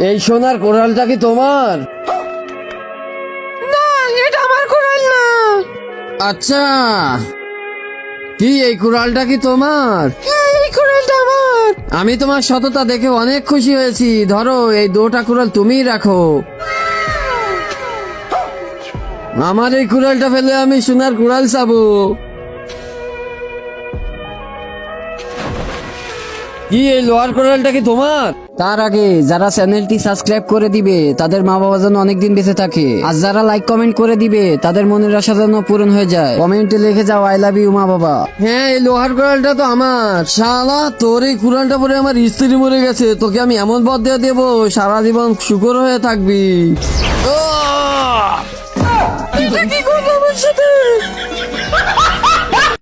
এই সোনার কোরালটা কি তোমার? না, এটা আমার কুড়াল না। আচ্ছা, কি এই কুড়ালটা কি তোমার? হ্যাঁ, এই কুড়ালটা আমার। আমি তোমার সততা দেখে অনেক খুশি হয়েছি। ধরো, এই 2টা কুড়াল তুমিই রাখো। আমার এই কুড়ালটা ফেলে আমি সোনার কুড়াল চাবো। কি এই লোহার কুড়ালটা কি তোমার? তার আগে যারা চ্যানেলটি সাবস্ক্রাইব করে দিবে তাদের মা বাবা যেন অনেকদিন বেঁচে থাকে, আর যারা লাইক কমেন্ট করে দিবে তাদের মনের আশা যেন পূরণ হয়ে যায়। কমেন্টে লিখে যাও আই লাভ ইউ মা বাবা। হ্যাঁ, এই লোহার কুড়ালটা তো আমার। শালা, তোর এই কুড়ালটা পরে আমার স্ত্রী মরে গেছে। তোকে আমি এমন পথ দিয়ে দেবো, সারা জীবন শুকর হয়ে থাকবি। এটা কি